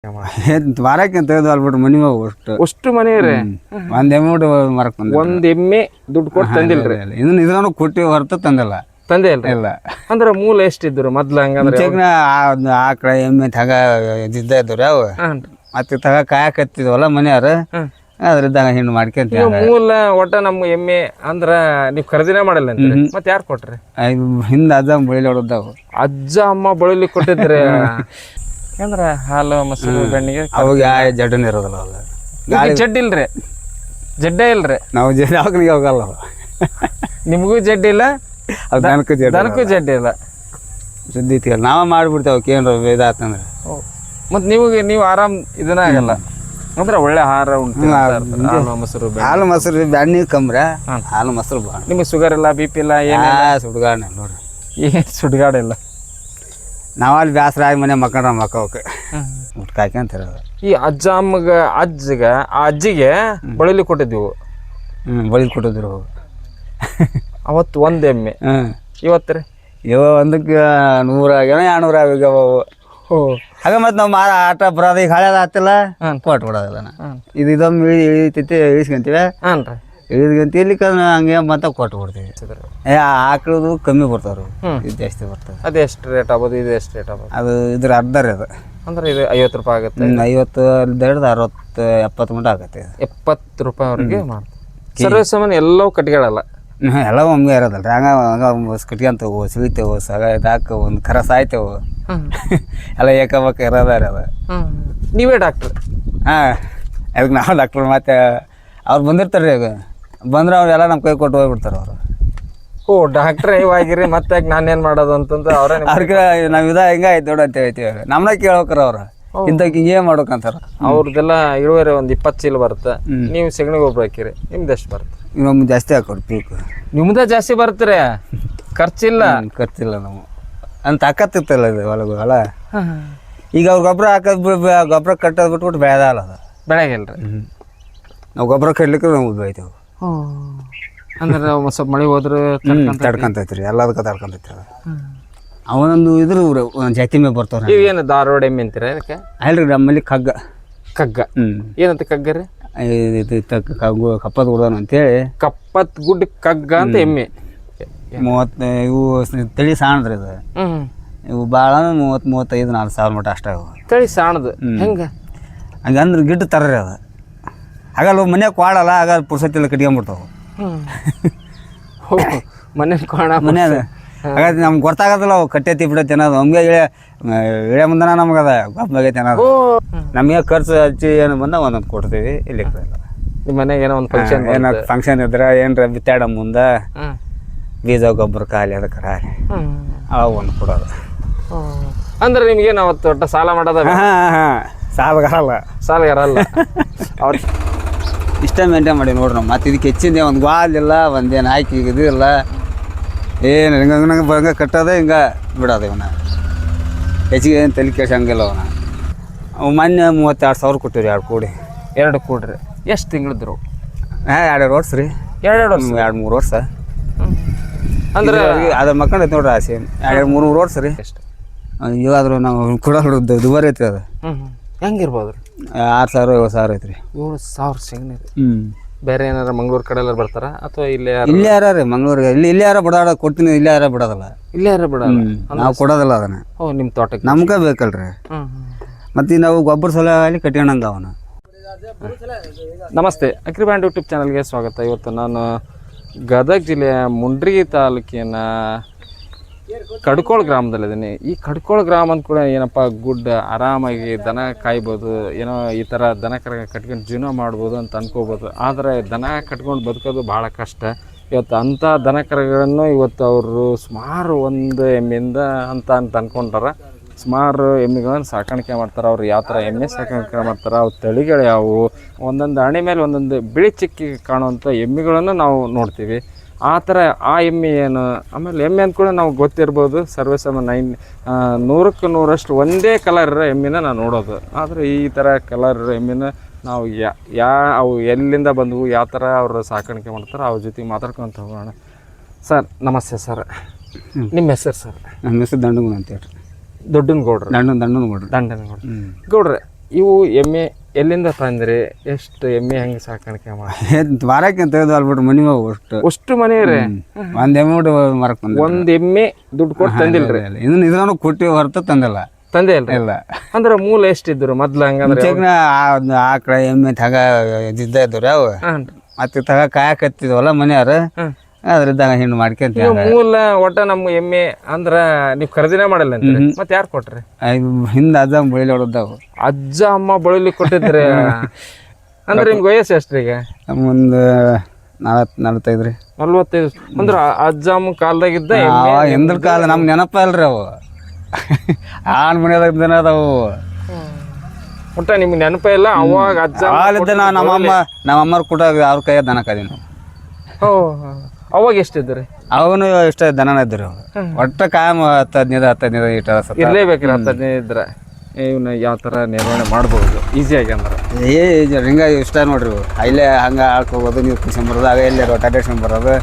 ಮಾರಕ್ಕೆ ತೆಗೆದು ಅಲ್ಬಿಟ್ಟು ಮನಿ ಅಷ್ಟು ಮನೆ ರೀ ಒಂದ್ ಎಮ್ಮೆ ಬಿಟ್ಟು ಮರಕ್ ಒಂದ್ ಎಮ್ಮೆ ದುಡ್ಡು ಕೊಟ್ಟು ತಂದಿಲ್ರಿ ಇದನ್ನು ಕೊಟ್ಟಿ ಹೊರತು ತಂದಿಲ್ಲ ತಂದೆ ಇಲ್ರಿ ಇಲ್ಲ ಅಂದ್ರ ಮೂಲ ಎಷ್ಟಿದ್ರು ಮೊದ್ಲ ಹಂಗಂದ್ರೆ ಆಕಳ ಎಮ್ಮೆ ತಗ ಇದ್ದ ಇದ್ದವ್ರಿ ಅವು ಮತ್ತೆ ತಗ ಕಾಯಕತ್ತಿದ್ವಲ್ಲ ಮನೆಯವ್ರ ಅದ್ರದ್ದಾಗ ಹಿಂಡ್ ಮಾಡ್ಕೊಂತ ಮೂಲ ಒಟ್ಟ ನಮ್ಮ ಎಮ್ಮೆ ಅಂದ್ರ ನೀವ್ ಖರೀದಿನೇ ಮಾಡಲ್ಲ ಅಂತ ಮತ್ ಯಾರು ಕೊಟ್ರಿ ಹಿಂದ ಅಜ್ಜ ಬಳಿ ಹೊಡದ್ದಾವು ಅಜ್ಜ ಅಮ್ಮ ಬಳಲಿ ಕೊಟ್ಟಿದ್ರಿ ಅಂದ್ರ ಹಾಲು ಮೊಸರು ಬೆಣ್ಣಿಗೆ ಅವಾಗ ಜಡ್ಡನ್ ಇರೋದಲ್ಲ ಅವಾಗ ಜಡ್ ಇಲ್ರಿ ಜಡ್ಡ ಇಲ್ರಿ ನಾವು ಜಡ್ಡಿಗೆ ಹೋಗಲ್ಲ ನಿಮಗೂ ಜಡ್ ಇಲ್ಲ ದನಕ್ಕೂ ಜಡ್ ಇಲ್ಲ ಸುದ್ದಿ ಐತಿಲ್ಲ ನಾವ ಮಾಡ್ಬಿಡ್ತೇವೆ ಏನ್ರ ಇದಾತಂದ್ರೆ ಮತ್ ನೀವು ಆರಾಮ್ ಇದನ್ನ ಆಗಲ್ಲ ಅಂದ್ರೆ ಒಳ್ಳೆ ಆಹಾರ ಉಂಟು ಹಾಲು ಮೊಸರು ಬೆಣ್ಣೆ ಕಮ್ರ ಹಾಲು ಮೊಸರು ಬಾಳ ನಿಮಗೆ ಶುಗರ್ ಇಲ್ಲ ಬಿ ಪಿ ಇಲ್ಲ ಏನ ಸುಡ್ಗಾಡ ನೋಡ್ರಿ ಏನ್ ಸುಡ್ಗಾಡ ಇಲ್ಲ ನಾವಲ್ಲಿ ಬ್ಯಾಸರ ಆಗಿ ಮನೆ ಮಕ್ಕಳಕ್ಕೆ ಊಟ ಕಾಯ್ಕೊಂತಿರೋದು ಈ ಅಜ್ಜ ಅಜ್ಜಿಗೆ ಬಳಲಿ ಕೊಟ್ಟಿದ್ದೀವಿ ಬಳಿ ಕೊಟ್ಟಿದ್ರು ಅವತ್ತು ಒಂದ್ ಎಮ್ಮೆ ಇವತ್ತು ಇವ ಒಂದಕ್ಕೆ 100 200 ಆಗ್ಯಾವ ಹಾಗ ಮತ್ತೆ ನಾವು ಆಟ ಬರೋದ ಈಗ ಹಳೆದ ಆತಿಲ್ಲ ಕೊಟ್ಟು ಬಿಡೋದಿಲ್ಲ ಇದೊಮ್ಮೆ ಇಳಿತೈತಿ ಇಳಿಸ್ಕೊಂತೀವಿ ಇಳಿದ್ಕಂತ ಇರ್ಲಿಕ್ಕೆ ಹಂಗೆ ಮತ್ತೆ ಕೊಟ್ಟು ಬಿಡ್ತೀವಿ ಆಕಳದು ಕಮ್ಮಿ ಬರ್ತಾವ್ರು ಇದು ಜಾಸ್ತಿ ಬರ್ತದೆ ಅದು ಎಷ್ಟು ರೇಟ್ ಆಗ್ಬೋದು ಇದು ಎಷ್ಟು ರೇಟ್ ಆಗ್ಬೋದು ಅದು ಇದ್ರ ಅರ್ಧ ರೀ ಅದು ಅಂದ್ರೆ ಇದು 50 ರೂಪಾಯಿ ಆಗುತ್ತೆ 50 60 70 ಮಟ್ಟ ಆಗುತ್ತೆ 70 ರೂಪಾಯಿ ಅವ್ರಿಗೆ ಮಾಡ್ತೀವಿ ಸರ್ವಿಸ್ ಸಾಮಾನು ಎಲ್ಲವೂ ಕಟ್ಕೊಳ್ಳಲ್ಲ ಎಲ್ಲ ಒಮ್ಮೆ ಇರೋದಲ್ಲ ರೀ ಹಂಗ ಕಟ್ಕೊಂತವು ಸಿಳಿತೇವು ಸಗ ಇದಾಕ ಒಂದು ಕರ ಸಾಯ್ತೇವು ಎಲ್ಲ ಏಕಬಕ್ಕ ಇರೋದಾರ ಅದ ನೀವೇ ಡಾಕ್ಟ್ರ್ ಅದಕ್ಕೆ ನಾವು ಡಾಕ್ಟ್ರ್ ಮತ್ತೆ ಅವ್ರು ಬಂದಿರ್ತಾರೆ ರೀ ಈಗ ಬಂದ್ರೆ ಅವ್ರೆಲ್ಲ ನಮ್ಮ ಕೈ ಕೊಟ್ಟು ಹೋಗ್ಬಿಡ್ತಾರೆ ಅವರು ಡಾಕ್ಟ್ರೇ ಇವಾಗಿರಿ ಮತ್ತೆ ನಾನೇನು ಮಾಡೋದು ಅಂತಂದ್ರೆ ಅವ್ರಿಗೆ ನಾವು ಹಿಂಗ ಆಯ್ತು ನೋಡು ಅಂತ ಹೇಳ್ತೀವಿ ನಮ್ಮನ್ನ ಕೇಳ್ಬೇಕ್ರ ಅವ್ರು ಇಂಥಕ್ಕೆ ಹಿಂಗೇ ಮಾಡ್ಬೇಕಂತಾರ ಅವ್ರದ್ದೆಲ್ಲ ಇಳುವರಿ ಒಂದು 20 ಚೀಲ ಬರುತ್ತೆ ನೀವು ಸಗಣಿ ಗೊಬ್ಬರ ಹಾಕಿರಿ ನಿಮ್ದು ಎಷ್ಟು ಬರುತ್ತೆ ಇನ್ನೊಮ್ಮೆ ಜಾಸ್ತಿ ಹಾಕೋರು ಪೀಕ್ ನಿಮ್ದ ಜಾಸ್ತಿ ಬರ್ತೀರಿ ಖರ್ಚಿಲ್ಲ ನಾವು ಅಂತ ತಾಕತ್ತಿತ್ತಲ್ಲ ಇದು ಹೊಲ ಈಗ ಅವ್ರು ಗೊಬ್ಬರ ಹಾಕೋದು ಗೊಬ್ಬರ ಕಟ್ಟೋದು ಬಿಟ್ಬಿಟ್ಟು ಬೆಳೆದಲ್ಲ ಅದು ಬೆಳೆಗಿಲ್ರಿ ನಾವು ಗೊಬ್ಬರ ಕಟ್ಲಿಕ್ಕೆ ನಾವು ಬೆಳಿತೇವೆ ಅಂದ್ರೆ ಸ್ವಲ್ಪ ಮಳೆ ಹೋದ್ರೆ ತಡ್ಕೊಂತೈತ್ರಿ ಎಲ್ಲದಕ್ಕೆ ತಡ್ಕೊಂತೈತಿ ಅದು ಅವನೊಂದು ಇದ್ರ ಒಂದು ಜಾತಿ ಮೇಲೆ ಬರ್ತಾವ ಏನು ಧಾರವಾಡ ಎಮ್ಮೆ ಅಂತೀರ ಅದಕ್ಕೆ ಅಲ್ರಿ ನಮ್ಮಲ್ಲಿ ಕಗ್ಗ ಏನಂತ ಕಗ್ಗ ರೀ ಕಪ್ಪತ್ ಗುಡ್ದಾನ ಅಂತೇಳಿ ಕಪ್ಪತ್ ಗುಡ್ ಕಗ್ಗ ಅಂತ ಎಮ್ಮೆ 30 ಇವು ತಳಿ ಸಾಣದ್ರಿ ಇದು ಇವು ಭಾಳ 30-35 4,000 ಮಟ್ಟ ಅಷ್ಟ ತಳಿ ಸಾಣದು ಹೆಂಗ ಹಂಗಂದ್ರೆ ಗಿಡ್ಡ ತರ್ರಿ ಅದು ಹಾಗಲ್ಲ ಮನ್ಯಾಗ ಕ್ವಾಡಲ್ಲ ಆಗ ಪುರ್ಸತ್ತಿಲ್ಲ ಕಟ್ಕೊಂಡ್ಬಿಡ್ತಾವ ಮನ್ಯಾಗ ಹಾಗಾದ್ರೆ ನಮ್ಗೆ ಗೊತ್ತಾಗೋದಿಲ್ಲ ಅವು ಕಟ್ಟೈತಿ ಬಿಡೈತಿ ಅನ್ನೋದು ನಮ್ಗೆ ಇಳೆ ಮುಂದನ ನಮ್ಗದ ಗೊತ್ತಾಗೈತಿ ಅನ್ನೋದು ನಮಗೆ ಖರ್ಚು ಹಚ್ಚಿ ಏನು ಬಂದ ಒಂದೊಂದು ಕೊಡ್ತೀವಿ ಇಲ್ಲಿ ನಿಮ್ಮ ಮನೆಗೆ ಏನೋ ಒಂದು ಫಂಕ್ಷನ್ ಫಂಕ್ಷನ್ ಇದ್ರೆ ಏನ್ರ ಬಿತ್ತಾಡ ಮುಂದೆ ಬೀಜ ಗೊಬ್ಬರ ಖಾಲಿ ಅದಕ್ಕೆ ಅವಾಗ ಒಂದು ಕೊಡೋದು ಅಂದ್ರೆ ನಿಮ್ಗೇನು ಅವತ್ತು ಒಟ್ಟು ಸಾಲ ಮಾಡೋದ ಸಾಲಗಾರಲ್ಲ ಅವ್ರು ಇಷ್ಟ ಮೇಂಟೈನ್ ಮಾಡಿ ನೋಡ್ರಿ ನಾವು ಮತ್ತೆ ಇದಕ್ಕೆ ಹೆಚ್ಚಿಂದ ಒಂದು ಗ್ವಾಲ್ ಇಲ್ಲ ಒಂದೇನು ಹಾಕಿ ಇದು ಇಲ್ಲ ಏನು ಹಿಂಗೆ ಬಂಗ ಕಟ್ಟೋದೆ ಹಿಂಗೆ ಬಿಡೋದು ಇವನ ಹೆಚ್ಚಿಗೆ ಏನು ತಲೆ ಕೆಡ್ಸಂಗಿಲ್ಲ ಅವನ ಮೊನ್ನೆ 32,000 ಕೊಟ್ಟಿರಿ 2 ಕೂಡ್ರಿ ಎಷ್ಟು ತಿಂಗಳಿದ್ರು 2 ವರ್ಷ ರೀ 2-3 ವರ್ಷ ಅಂದ್ರೆ ಅದ್ರ ಮಕ್ಕಳೈತೆ ನೋಡ್ರಿ ಆಸೆ 2-3 ವರ್ಷ ರೀ ಎಷ್ಟು ಇವಾದ್ರೂ ನಾವು ಕೊಡೋದು ದುಬಾರಿ ಐತ್ರಿ ಅದು ಹೆಂಗಿರ್ಬೋದು ರೀ 6,000-7,000 ಐತ್ರಿ 7,000 ಸಿಗ್ನಿ ಬೇರೆ ಏನಾರ ಮಂಗ್ಳೂರ್ ಕಡೆ ಎಲ್ಲ ಬರ್ತಾರ ಅಥವಾ ಇಲ್ಲೇ ಯಾರ ರೀ ಮಂಗ್ಳೂರಿಗೆ ಇಲ್ಲಿ ಯಾರ ಬಿಡೋದ ಕೊಡ್ತೀನಿ ಇಲ್ಲೇ ಯಾರ ಬಿಡೋದಲ್ಲ ಬಿಡಲ್ಲ ನಾವು ಕೊಡೋದಿಲ್ಲ ಅದನ್ನ ನಿಮ್ಮ ತೋಟಕ್ಕೆ ನಮ್ಗೆ ಬೇಕಲ್ರಿ ಮತ್ತೆ ನಾವು ಗೊಬ್ಬರ ಸಲುವಾಗಿ ಕಟ್ಕೊಂಡಂಗ ಅವನ ನಮಸ್ತೆ ಅಗ್ರಿಬ್ಯಾಂಡ್ ಯೂಟ್ಯೂಬ್ ಚಾನಲ್ಗೆ ಸ್ವಾಗತ. ಇವತ್ತು ನಾನು ಗದಗ ಜಿಲ್ಲೆಯ ಮುಂಡ್ರಿಗಿ ತಾಲೂಕಿನ ಕಡ್ಕೋಳ ಗ್ರಾಮದಲ್ಲಿದ್ದೀನಿ. ಈ ಕಡ್ಕೋಳ ಗ್ರಾಮ ಅಂತ ಕೂಡ ಏನಪ್ಪ ಗುಡ್ ಆರಾಮಾಗಿ ದನ ಕಾಯ್ಬೋದು, ಏನೋ ಈ ಥರ ದನ ಕಟ್ಕೊಂಡು ಜೀವನ ಮಾಡ್ಬೋದು ಅಂತ ಅನ್ಕೋಬೋದು. ಆದರೆ ದನ ಕಟ್ಕೊಂಡು ಬದುಕೋದು ಭಾಳ ಕಷ್ಟ. ಇವತ್ತು ಅಂಥ ದನ ಕರುಗಳನ್ನು ಇವತ್ತು ಅವರು ಸುಮಾರು ಒಂದು ಎಮ್ಮೆಯಿಂದ ಅಂತ ಅಂದ್ಕೊಂಡಾರ. ಸುಮಾರು ಎಮ್ಮೆಗಳನ್ನು ಸಾಕಾಣಿಕೆ ಮಾಡ್ತಾರೆ. ಅವ್ರು ಯಾವ ಥರ ಎಮ್ಮೆ ಸಾಕಾಣಿಕೆ ಮಾಡ್ತಾರೆ, ಅವು ತಳಿಗಳು ಯಾವುವು, ಒಂದೊಂದು ಹಣೆ ಮೇಲೆ ಒಂದೊಂದು ಬಿಳಿ ಚಿಕ್ಕಿ ಕಾಣುವಂಥ ಎಮ್ಮೆಗಳನ್ನು ನಾವು ನೋಡ್ತೀವಿ. ಆ ಥರ ಆ ಎಮ್ಮೆ ಏನು, ಆಮೇಲೆ ಎಮ್ಮೆ ಅಂತ ಕೂಡ ನಾವು ಗೊತ್ತಿರ್ಬೋದು. ಸರ್ವೇಸಾಮಾನ್ಯ 100ಕ್ಕೆ 100ರಷ್ಟು ಒಂದೇ ಕಲರ್ ಎಮ್ಮೆನ ನಾವು ನೋಡೋದು. ಆದರೆ ಈ ಥರ ಕಲರ್ ಎಮ್ಮೆನ ನಾವು ಅವು ಎಲ್ಲಿಂದ ಬಂದವು, ಯಾವ ಥರ ಅವರು ಸಾಕಾಣಿಕೆ ಮಾಡ್ತಾರೆ, ಅವ್ರ ಜೊತೆಗೆ ಮಾತಾಡ್ಕೊಂತ ಹೋಗೋಣ. ಸರ್ ನಮಸ್ತೆ ಸರ್, ನಿಮ್ಮ ಹೆಸರು ಸರ್? ನಮ್ಮ ಹೆಸರು ದಂಡನಗೌಡ ಅಂತ ಹೇಳ್ರಿ. ದೊಡ್ಡನಗೌಡ್ರು. ದಂಡನಗೌಡ್ರು. ಗೌಡ್ರೆ, ಇವು ಎಮ್ಮೆ ಎಲ್ಲಿಂದ ತಂದ್ರಿ? ಎಷ್ಟು ಎಮ್ಮೆ ಹೆಂಗೆ ಸಾಕಾಣಿಕೆ ಮಾಡಿ? ಮಾರಕ್ಕೆ ತೆಗೆದು ಅಲ್ಬಿಟ್ರು ಮನೆ ಹೋಗಿ ಅಷ್ಟು ಮನೆಯವ್ರಿ? ಒಂದು ಎಮ್ಮೆ ಬಿಟ್ಟು ಮರಕ್ಕೆ ಬಂದ. ಒಂದು ಎಮ್ಮೆ ದುಡ್ಡು ಕೊಟ್ಟು ತಂದಿಲ್ರಿ? ಇದನ್ನು ಕೊಟ್ಟು ಹೊರತು ತಂದಿಲ್ಲ. ತಂದೆ ಇಲ್ಲ. ಅಂದ್ರೆ ಮೂಲ ಎಷ್ಟಿದ್ರು ಮೊದ್ಲು? ಹಂಗಂದ್ರೆ ಆಕಳ ಎಮ್ಮೆ ತಗ ಇದ್ದ ಇದ್ದವ್ರಿ ಅವು. ಮತ್ತೆ ತಗ ಕಾಯಕತ್ತಿದ್ವಲ್ಲ ಮನೆಯವ್ರು, ಅದ್ರದ್ದಾಗ ಹಿಂಡು ಮಾಡ್ಕೊಂತ. ಮೂಲ ಒಟ್ಟ ನಮ್ಮ ಎಮ್ಮೆ ಅಂದ್ರ ನೀವು ಖರೀದಿನೇ ಮಾಡಲ್ಲ ಅಂತ? ಮತ್ತೆ ಯಾರು ಕೊಟ್ರಿ? ಹಿಂದ ಅಜ್ಜ ಬಳಿಲಿ ಹೊಡೆದವು. ಅಜ್ಜ ಅಮ್ಮ ಬಳಿಲಿ ಕೊಟ್ಟಿದ್ರಿ? ಅಂದ್ರೆ ನಿಮ್ಗೆ ವಯಸ್ಸು ಎಷ್ಟ್ರಿ ಈಗ? ಒಂದು 45 ರೀ. 45. ಅಂದ್ರ ಅಜ್ಜ ಅಮ್ಮ ಕಾಲದಾಗಿದ್ದ ಹಿಂದ್ರ ಕಾಲ ನಮ್ ನೆನಪ ಅಲ್ರಿ ಅವು. ಆನ್ ಮನೆಯಾಗ ದಿನ ಅದಾವು. ಒಟ್ಟ ನಿಮ್ಗೆ ನೆನಪ ಇಲ್ಲ ಅವಾಗ ಅಜ್ಜ ನಮ್ಮಮ್ಮರು ಕೂಡ ಅವ್ರ ಕೈಯ ದನ ಕದಿ ನಾವು. ಅವಾಗ ಎಷ್ಟಿದ್ರಿ? ಅವನು ಇಷ್ಟ ದನ ಇದ್ರು. ಒಟ್ಟ ಕಾಯಂ 10-15 ಇಟ್ಟ ಇರ್ಲೇಬೇಕ್ರಿ. 10-15 ಇದ್ರೆ ಇವನ್ನ ಯಾವ ಥರ ನಿರ್ವಹಣೆ ಮಾಡ್ಬೋದು ಈಸಿಯಾಗಿ? ಅಂದ್ರೆ ಹಿಂಗ ಇಷ್ಟ ನೋಡ್ರಿ. ಅಲ್ಲೇ ಹಂಗೆ ಆಳ್ಕ ಹೋಗೋದು, ನೀರು ಕುಡ್ಸ್ಕೊಂಬರೋದು, ಆಗ ಎಲ್ಲೇ ಟಾಟೇಸ್ಕೊಂಬರೋದು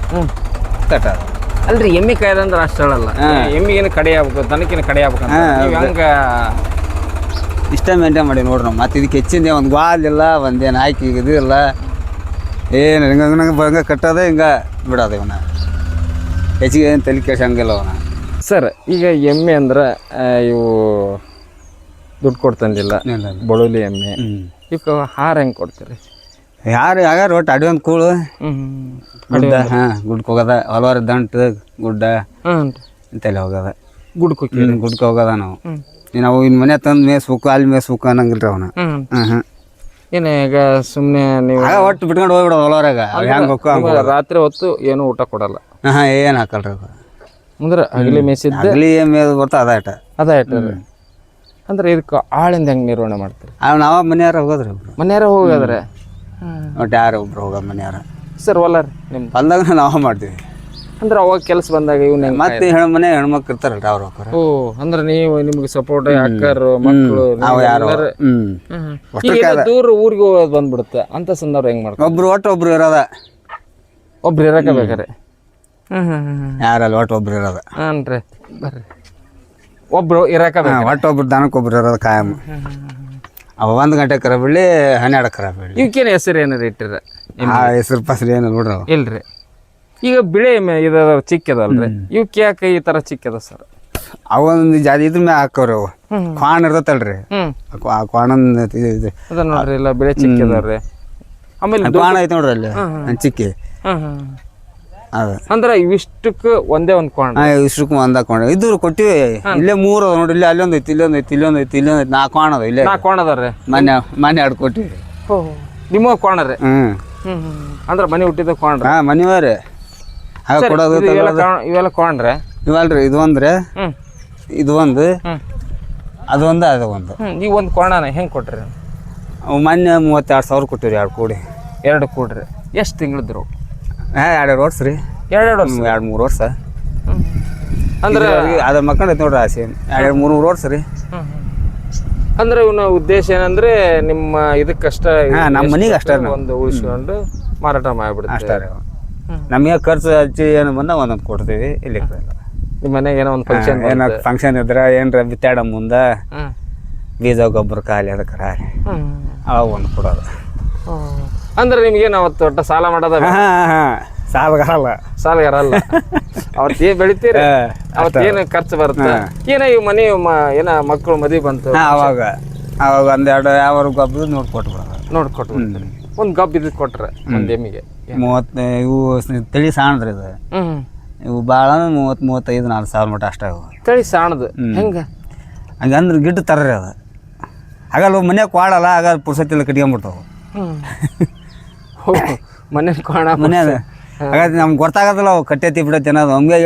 ಕಟ್ಟ. ಅಲ್ರಿ ಎಮ್ಮೆ ಕಾಯ್ದಂದ್ರೆ ಅಷ್ಟು ಹೇಳಲ್ಲ. ಎಮ್ಮಿಗೇನು ಕಡೆ ಆಗ್ಬೇಕು, ದನಕ್ಕೇನು ಕಡೆ ಆಗ್ಬೇಕಂತ ನೀವು ಹಂಗೆ ಇಷ್ಟ ಮೇಂಟೈನ್ ಮಾಡಿ ನೋಡ್ರಿ ನಾವು. ಮತ್ತು ಇದಕ್ಕೆ ಹೆಚ್ಚಿಂದ ಒಂದು ಗ್ವಾಲಿಲ್ಲ, ಒಂದೇನು ಹಾಕಿ ಇದು ಇಲ್ಲ, ಏನು ಹಿಂಗೆ ಬಂಗ ಕಟ್ಟೋದೆ ಹಿಂಗೆ ಬಿಡೋದು. ಇವನ್ನ ಹೆಚ್ಚಿಗೆ ಏನು ತಲೆ ಕೆಡ್ಸಂಗಿಲ್ಲ ಅವನ. ಸರ್ ಈಗ ಎಮ್ಮೆ ಅಂದ್ರೆ ಇವು ದುಡ್ಡು ಕೊಡ್ತಂದಿಲ್ಲ, ಬಳುಲಿ ಎಮ್ಮೆ. ಇವಕ್ಕೆ ಹಾರ ಹೆಂಗೆ ಕೊಡ್ತೀರಿ? ಯಾರು ಯಾರು ಒಟ್ಟು ಅಡಿ ಒಂದು ಕೂಳು ಗುಡ್ಡ. ಗುಡ್ಕ ಹೋಗೋದ, ಹಲವಾರು ದಂಟು ಗುಡ್ಡ ಅಂತೆಲ್ಲ ಹೋಗೋದ. ಗುಡ್ಕ ಹೋಗೋದ ನಾವು ಇನ್ನು ಮನೆ ತಂದು ಮೇಸ್ಬೇಕು, ಅಲ್ಲಿ ಮೇಸ್ಬೇಕು ಅನ್ನಂಗಿಲ್ರಿ ಅವನ. ಏನು ಈಗ ಸುಮ್ಮನೆ ನೀವು ಒಟ್ಟು ಬಿಟ್ಕೊಂಡು ಹೋಗ್ಬಿಡೋದು ಹೊಲವರಾಗ. ಹೆಂಗೆ ಹೋಗ್ಕೊ ರಾತ್ರಿ ಹೊತ್ತು ಏನು ಊಟ ಕೊಡಲ್ಲ? ಏನು ಹಾಕಲ್ರಿ ಅದು. ಅಂದ್ರೆ ಹಗಲಿ ಮೇಸಿದ್ದ ಹಗಲಿ ಮೇದ್ ಬರ್ತಾ ಅದ ಇಟ್ಟ ಅಂದ್ರೆ ಇದಕ್ಕೆ ಆಳಿಂದ ಹೆಂಗೆ ನಿರ್ವಹಣೆ ಮಾಡ್ತೀರಿ? ನಾವ ಮನೆಯಾರ ಹೋಗೋದ್ರಿ. ಮನೆಯಾರ ಹೋಗೋದ್ರೆ ಒಟ್ಟು ಯಾರು ಒಬ್ರು ಹೋಗ ಮನೆಯಾರ. ಸರ್ ಹೊಲ ರೀ ನಿಮ್ಮ ಬಂದಾಗ ನಾವು ಮಾಡ್ತೀವಿ. ಅಂದ್ರೆ ಅವಾಗ ಕೆಲಸ ಬಂದಾಗ ಇವ್ನ ಮತ್ತೆ ಮನೆ ಹೆಣ್ಮಕ್ಳು ಇರ್ತಾರಲ್ರಿ ಅವ್ರು ಹೋಗ್ತಾರೆ. ಓ ಅಂದ್ರೆ ನೀವು ನಿಮ್ಗೆ ಸಪೋರ್ಟ್ ಅಕ್ಕರು ಮಕ್ಕಳು ನಾವು ಯಾರು ದೂರ ಊರಿಗೆ ಹೋಗೋದು ಬಂದ್ಬಿಡುತ್ತೆ ಅಂತ ಸಂದರ್ಭ ಹೆಂಗ್ ಮಾಡ್ತಾರೆ? ಒಬ್ರು ಇರೋದ. ಒಬ್ರು ಇರಕ ಬೇಕಾರೆ ಯಾರಲ್ಲ ಒಬ್ಬರು ಇರೋದ. ಹಾನ್ರಿ ಬರ್ರಿ. ಒಬ್ರು ಇರಕ ಒಬ್ಬರು ದನಕ್ಕೊಬ್ರು ಇರೋದು ಕಾಯಂ. ಅವ 1 ಗಂಟೆ ಕರ ಬಿಡ್ಲಿ 12 ಕರ ಬಿಡ್ಲಿ. ಇವಕ್ಕೇನು ಹೆಸರು ಏನಾರು ಇಟ್ಟಿರ? ಹೆಸರು ಪಸರು ಏನು ನೋಡ್ರಿ ಇಲ್ರಿ. ಈಗ ಬಿಳೆ ಇದು ಚಿಕ್ಕದಲ್ರಿ, ಇವಕ್ಕೆ ಯಾಕೆ ಈ ತರ ಚಿಕ್ಕದ ಸರ್? ಅವೊಂದು ಜಾತಿ ಇದ್ರ ಮ್ಯಾಗ ಹಾಕವ್ರಿ. ಅವು ಕ್ವಾಣ ಇರ್ತೈತಲ್ರಿ, ಆ ಕ್ವಾಣನ್ ಅದ ನೋಡ್ರಿ ಇಲ್ಲ ಬಿಳೆ ಚಿಕ್ಕದವ್ರಿ. ಆಮೇಲೆ ಕ್ವಾಣ ಐತೆ ನೋಡ್ರಿ ಅಲ್ಲಿ ಚಿಕ್ಕಿ. ಅದ ಅಂದ್ರೆ ಇವಿಷ್ಟಕ್ಕೆ ಒಂದೇ ಒಂದು ಕ್ವಾಣ? ಇಷ್ಟಕ್ಕೂ ಒಂದ ಕ್ವಾಣ ಇದ್ರು ಕೊಟ್ಟಿವಿ. ಇಲ್ಲೇ 3 ಅದ ನೋಡ್ರಿ. ಇಲ್ಲಿ ಅಲ್ಲೊಂದು ಐತಿ, ಇಲ್ಲೊಂದು ಐತಿ, ಇಲ್ಲೊಂದು ಐತಿ, ಇಲ್ಲೊಂದು ಐತಿ. 4 ಕ್ವಾಣ ಅದ. ಇಲ್ಲೇ 4 ಕ್ವಾಣ ಅದಾವ್ರಿ. ಮನೆ 2 ಕೊಟ್ಟಿವಿ. ನಿಮ್ಮ ಕ್ವಾಣ ರೀ? ಅಂದ್ರೆ ಮನೆ ಹುಟ್ಟಿದ ಕ್ವಾಣ? ಮನಿವರಿ ಕೊಡೋದು. ಇವೆಲ್ಲ ಕ್ವಾಣ್ರೆ ಇವಲ್ರಿ. ಇದು ಒಂದ್ರಿ, ಇದು ಒಂದು, ಅದೊಂದು, ಅದು ಒಂದು. ನೀವು ಒಂದು ಕ್ವಾಣನ ಹೆಂಗೆ ಕೊಟ್ರಿ? ಮೊನ್ನೆ 32,000 ಕೊಟ್ಟಿವ್ರಿ. 2 ಕೂಡಿ. 2 ಕೂಡ್ರಿ. ಎಷ್ಟು ತಿಂಗಳಿದ್ರು? 2 ವರ್ಷ ರೀ. 2-3 ವರ್ಷ. ಅಂದ್ರೆ ಅದ್ರ ಮಕ್ಕಳೈತೆ ನೋಡ್ರಿ ಆಸೆ. 2-3 ವರ್ಷ ರೀ. ಅಂದ್ರೆ ಇವನ ಉದ್ದೇಶ ಏನಂದ್ರೆ ನಿಮ್ಮ ಇದಕ್ಕಷ್ಟ ನಮ್ಮ ಮನೆಗೆ ಅಷ್ಟೇ ಒಂದು ಉಳಿಸ್ಕೊಂಡು ಮಾರಾಟ ಮಾಡಿಬಿಡುತ್ತೆ ಅಷ್ಟೇ ರೀ. ನಮಗೆ ಖರ್ಚು ಹಚ್ಚಿ ಏನು ಬಂದ ಒಂದೊಂದು ಕೊಡ್ತೀವಿ. ಇಲ್ಲಿ ನಿಮ್ಮ ಮನೆಗೆ ಏನೋ ಒಂದು ಫಂಕ್ಷನ್ ಫಂಕ್ಷನ್ ಇದ್ರೆ ಏನ್ರ ಬಿತ್ತಾಡ ಮುಂದೆ ಬೀಜ ಗೊಬ್ಬರ ಖಾಲಿ ಅದಕ್ಕೆ ಅವಾಗ ಒಂದು ಕೊಡೋದು. ಅಂದ್ರೆ ನಿಮ್ಗೇನು ಅವತ್ತು ಒಟ್ಟು ಸಾಲ ಮಾಡೋದ? ಸಾಲಗಾರಲ್ಲ. ಅವತ್ತೇ ಬೆಳಿತೀರಿ, ಅವತ್ತೇನು ಖರ್ಚು ಬರುತ್ತೆ? ಏನೋ ಇವ್ ಮನೆ ಏನ ಮಕ್ಕಳು ಮದುವೆ ಬಂತು ಅವಾಗ ಒಂದೆರಡು ಯಾವ ಗೊಬ್ಬರ ನೋಡ್ಕೊಟ್ಬಿಡೋದು. ಒಂದು ಗಬ್ಬ ಇದು ಕೊಟ್ರೆ ಒಂದು ಎಮ್ಮಿಗೆ 30. ಇವು ತಳಿ ಸಾಣದ್ರಿ ಇದು. ಇವು ಭಾಳ 30-35-40 ಮಟ್ಟ ಅಷ್ಟೇ. ತಳಿ ಸಾಣದು ಹೆಂಗ? ಹಂಗಂದ್ರೆ ಗಿಡ್ಡ ತರ್ರಿ ಅದು. ಹಾಗಲ್ಲ ಮನ್ಯಾಗ ಕ್ವಾಡಲ್ಲ, ಆಗ ಪುರ್ಸತ್ತಿಲ್ಲ ಕಟ್ಕೊಂಡ್ಬಿಡ್ತಾವ ಮನೆ ಕ್ವಾಣ ಮನ್ಯಾಗ. ಹಾಗಾದ್ರೆ ನಮ್ಗೆ ಗೊತ್ತಾಗತ್ತಲ್ಲ ಅವು ಕಟ್ಟೈತಿ ಬಿಡೈತಿ ಅನ್ನೋದು. ನಮ್ಗೆ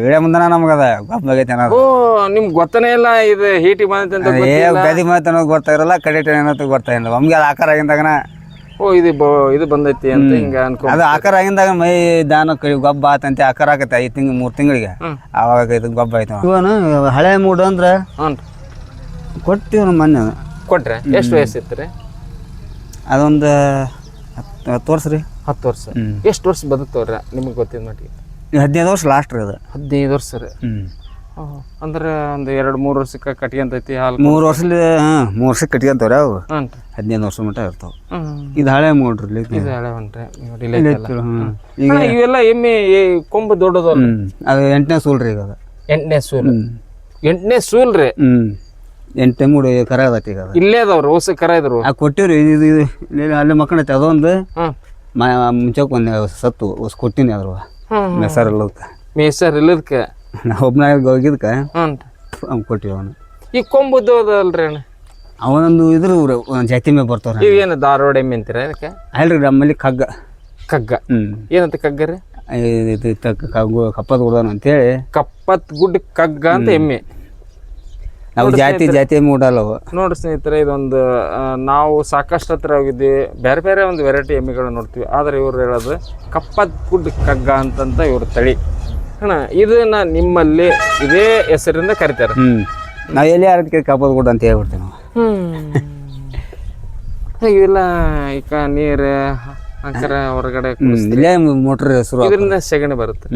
ಇಳೆ ಮುಂದನ ನಮ್ಗದ ಗೊತ್ತಾಗೈತಿ ಅನ್ನೋದು. ನಿಮ್ಗೆ ಗೊತ್ತನೇ ಇಲ್ಲ ಇದು ಹೀಟಿ ಬಂದೈತೆ ಅಂತ? ಬ್ಯಾದಿ ಬಂದೈತೆ ಅನ್ನೋದು ಗೊತ್ತಾಗಿರಲ್ಲ, ಕಟ್ಟೈತಿ ಅನ್ನೋದು ಗೊತ್ತಾಗಿಲ್ಲ. ನಮ್ಗೆ ಅದು ಆಕಾರ ಆಗಿಂದಾಗನ ಇದು ಬಂದೈತಿ ಅಂತ ಹಿಂಗ ಅನ್ಕೊ. ಅದು ಆಕಾರ ಆಗಿಂದಾಗ ಮೈ ದಾನ ಗೊಬ್ಬ ಆತಂತೆ. ಆಕಾರ ಆಗತ್ತೆ 3 ತಿಂಗಳಿಗೆ. ಆವಾಗ ಇದು ಗೊಬ್ಬ ಆಯ್ತು. ಇವನು ಹಳೆ ಮೂಡು ಅಂದ್ರೆ ಕೊಟ್ಟಿವ್ ಮೊನ್ನೆ. ಕೊಟ್ರೆ ಎಷ್ಟು ವಯಸ್ಸಿತ್ತು ರೀ? ಅದೊಂದು 10 ವರ್ಷ ರೀ. 10 ವರ್ಷ. ಎಷ್ಟು ವರ್ಷ ಬದುಕ್ತವ್ರ ನಿಮಗೆ ಗೊತ್ತಿದ ಮಟ್ಟಿಗೆ? 15 ವರ್ಷ ಲಾಸ್ಟ್ ರೀ ಅದು. 15 ವರ್ಷ ರೀ. ಅಂದ್ರೆ ಒಂದು 2-3 ವರ್ಷಕ್ಕೆ ಕಟ್ಕೊಂತೈತಿ ಹಾಲು. 3 ವರ್ಷದ 3 ವರ್ಷಕ್ಕೆ ಕಟ್ಕೊಂತವ್ರಿ ಅವು. ಹಾಂ ರೀ. 15 ವರ್ಷ ಮಟ್ಟ ಇರ್ತಾವ. ಇದು ಹಳೆ ಮೂಡ್ರಿ ಇದು ಹಳೆ ಹೊಂಟ್ರಿ ಈಗ ಇವೆಲ್ಲ ಎಮ್ಮೆ ಕೊಂಬು ದೊಡ್ಡದು. ಅದು 8ನೇ ಸೂಲ್ ರೀ ಈಗ. ಅದು 8ನೇ ಸೂಲ್. 8ನೇ ಸೂಲ್ ರೀ. 8ನೇ ಮೂಡು ಕರ ಅದಕ್ಕೆ ಈಗ. ಇಲ್ಲೇ ಅದಾವ್ರಿ ಹೊಸ ಕರ ಇದ್ರು. ಕೊಟ್ಟಿವ್ರಿ ಇದು ಅಲ್ಲಿ ಮಕ್ಕಳೈತಿ ಅದೊಂದು ಮುಂಚೆಕ್ ಒಂದು ಸತ್ತು ಹೊಸ ಕೊಟ್ಟಿನಿ ಅದ್ರ ಮೆಸರ್ ಇಲ್ಲದಕ್ಕೆ. ಮೇಸರ್ ಇಲ್ಲದಕ್ಕೆ ನಾ ಒಬ್ಬನಾಗ ಹೋಗಿದ್ಕ ಕೊಟ್ಟಿವಿ ಅವನು. ಈ ಕೊಂಬುದ್ದು ಅದಲ್ರಿ ಅಣ್ಣ ಅವನೊಂದು ಇದ್ರ ಜಾತಿ ಮೇಲೆ ಬರ್ತಾವ್ರ. ಇವೇನು ಧಾರವಾಡ ಎಮ್ಮೆ ಅಂತೀರ ಅದಕ್ಕೆ? ಅಲ್ರಿ ನಮ್ಮಲ್ಲಿ ಕಗ್ಗ. ಕಗ್ಗ ಏನಂತ ಕಗ್ಗ ರೀ? ಕಗ್ಗು ಕಪ್ಪದ ಗುಡ್ದಾನ ಅಂತೇಳಿ ಕಪ್ಪತ್ ಗುಡ್ಡ ಕಗ್ಗ ಅಂತ ಎಮ್ಮೆ. ನಾವು ಜಾತಿ ಮೂಡಲ್ಲವು. ನೋಡ್ರಿ ಸ್ನೇಹಿತರೆ, ಇದೊಂದು ನಾವು ಸಾಕಷ್ಟು ಹತ್ರ ಹೋಗಿದ್ವಿ, ಬೇರೆ ಬೇರೆ ಒಂದು ವೆರೈಟಿ ಎಮ್ಮೆಗಳು ನೋಡ್ತೀವಿ. ಆದರೆ ಇವ್ರು ಹೇಳೋದು ಕಪ್ಪತ್ ಗುಡ್ಡ ಕಗ್ಗ ಅಂತಂತ ಇವ್ರ ತಳಿ ಅಣ್ಣ. ಇದನ್ನ ನಿಮ್ಮಲ್ಲಿ ಇದೇ ಹೆಸರಿಂದ ಕರಿತಾರೆ. ನಾವು ಎಲ್ಲಿ ಯಾರದಕ್ಕೆ ಕಪ್ಪದ ಗುಡ್ಡ ಅಂತ ಹೇಳ್ಬಿಡ್ತೀವಿ ನಾವು. ಇವೆಲ್ಲ ಈಗ ನೀರು ಅಂಕರ ಹೊರಗಡೆ ಇಲ್ಲೇ ಮೋಟ್ರ್ ಹೆಸರು. ಇದರಿಂದ ಸೆಗಣಿ ಬರುತ್ತೆ.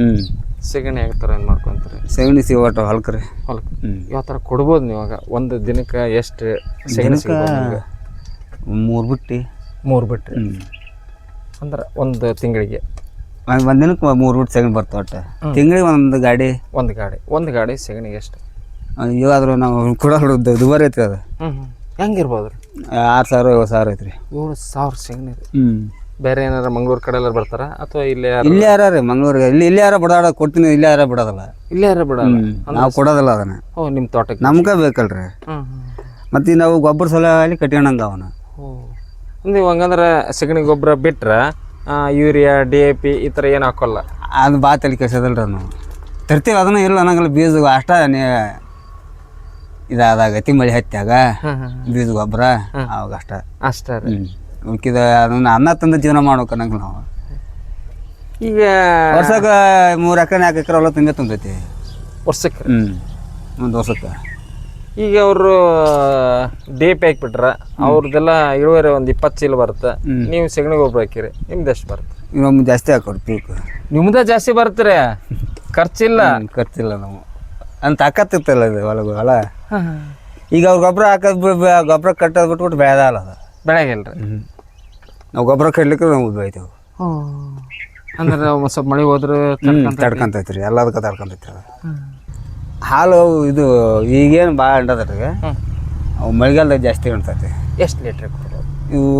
ಸೆಗಣಿ ಆಗ್ತಾರ ಏನ್ ಮಾಡ್ಕೊಂತಾರೆ? ಸೆಗಣಿ ಸಿಗೋಟ ಹೊಲ್ಕ್ರಿ. ಹೊಲಕ್ಕೆ ಯಾವ ಥರ ಕೊಡ್ಬೋದು ನೀವಾಗ? ಒಂದು ದಿನಕ್ಕೆ ಎಷ್ಟು ಸೆಗಣಿ? 3 ಬಿಟ್ಟು 3 ಬಿಟ್ಟು ಅಂದ್ರೆ ಒಂದು ತಿಂಗಳಿಗೆ ಒಂದ್ ದಿನಕ್ಕೆ 3 ಬಿಟ್ಟು ಸೆಗಣಿ ಬರ್ತಾವ. ಒಟ್ಟು ತಿಂಗಳಿಗೆ ಒಂದು ಗಾಡಿ. ಒಂದು ಗಾಡಿ ಸೆಗಣಿಗೆ ಎಷ್ಟು? ಇವಾದ್ರೂ ನಾವು ಕೊಡೋದು ದುಬಾರಿ ಐತ್ರಿ ಅದು. ಹೆಂಗಿರ್ಬೋದು ರೀ? 6,000 7,000 ಐತ್ರಿ. 7,000 ಸೆಗಣಿ. ಬೇರೆ ಏನಾರ ಮಂಗ್ಳೂರ್ ಕಡೆ ಎಲ್ಲ ಬರ್ತಾರ ಅಥವಾ ಇಲ್ಲೇ ಯಾರ ರೀ ಮಂಗ್ಳೂರಿಗೆ? ಇಲ್ಲಿ ಯಾರ ಬಿಡಾಡ ಕೊಡ್ತೀನಿ. ಇಲ್ಲಿ ಯಾರ ಬಿಡೋದಲ್ಲ. ಇಲ್ಲೇ ಯಾರ ಬಿಡಲ್ಲ? ನಾವು ಕೊಡೋದಲ್ಲ ಅದನ್ನ. ನಿಮ್ಮ ತೋಟಕ್ಕೆ ನಮ್ಗೆ ಬೇಕಲ್ರಿ. ಮತ್ತೆ ನಾವು ಗೊಬ್ಬರ ಸಲ ಅಲ್ಲಿ ಕಟ್ಕೊಂಡಂಗ ಅವನ. ನೀವು ಹಂಗಂದ್ರೆ ಸೆಗಣಿ ಗೊಬ್ಬರ ಬಿಟ್ರೆ ಯೂರಿಯಾ DAP ಈ ಥರ ಏನು ಹಾಕೋಲ್ಲ? ಅದು ತಲೆ ಕೆಸದಲ್ರಿ. ನಾವು ತರ್ತೀವಿ ಅದನ್ನ. ಇಲ್ಲ ಅನ್ನಂಗಿಲ್ಲ. ಬೀಜ ಅಷ್ಟ ಇದಾದಾಗ ಅತಿ ಮಳೆ ಹತ್ತಾಗ ಬೀಜ ಗೊಬ್ಬರ ಅವಾಗ ಅಷ್ಟ ರೀ. ಉಳ್ಕಿದ ಅದನ್ನ ಅನ್ನ ತಂದು ಜೀವನ ಮಾಡ್ಬೇಕು ಅನ್ನಂಗಿಲ್ಲ ನಾವು. ಈಗ ವರ್ಷಕ್ಕೆ 3 ಎಕರೆ 4 ಎಕರೆ ಹೊಲ ತುಂಬೈತಿ ವರ್ಷಕ್ಕೆ. ಒಂದು ವರ್ಷಕ್ಕೆ. ಈಗ ಅವರು DAP ಹಾಕ್ಬಿಟ್ರ ಅವ್ರದ್ದೆಲ್ಲ ಇಳುವರಿ ಒಂದು 20 ಚೀಲ ಬರುತ್ತೆ. ನೀವು ಸೆಗಣಿ ಗೊಬ್ಬರ ಹಾಕಿರಿ, ನಿಮ್ದು ಎಷ್ಟು ಬರುತ್ತೆ? ಇನ್ನೊಮ್ಮೆ ಜಾಸ್ತಿ ಹಾಕೋರಿ ಪೀಕ್. ನಿಮ್ದ ಜಾಸ್ತಿ ಬರ್ತೀರ, ಖರ್ಚಿಲ್ಲ. ನಾವು ಅಂತ ತಾಕತ್ತಿರ್ತಲ್ಲ ಇದು ಹೊಲ. ಈಗ ಅವ್ರು ಗೊಬ್ಬರ ಹಾಕೋದು ಗೊಬ್ಬರ ಕಟ್ಟೋದು ಬಿಟ್ಬಿಟ್ಟು ಬೆಳೆದಲ್ಲ ಅದು. ಬೆಳೆಗಿಲ್ರಿ. ನಾವು ಗೊಬ್ಬರ ಕಟ್ಲಿಕ್ಕೆ ನಾವು ಬೆಳಿತೇವೆ. ಅಂದ್ರೆ ಸ್ವಲ್ಪ ಮಳೆ ಹೋದ್ರೆ ತಡ್ಕೊಂತೈತ್ರಿ. ಎಲ್ಲದಕ್ಕೆ ತಡ್ಕೊಂತೈತ್ರಿ ಅದು. ಹಾಲು ಇದು ಈಗೇನು ಭಾಳ ಅಂಡದ್ರಿಗೆ ಅವು ಮಳೆಗಾಲದಾಗ ಜಾಸ್ತಿ ಕಾಣ್ತೈತಿ. ಎಷ್ಟು ಲೀಟ್ರ್ ಕೊಡೋದು ಇವು?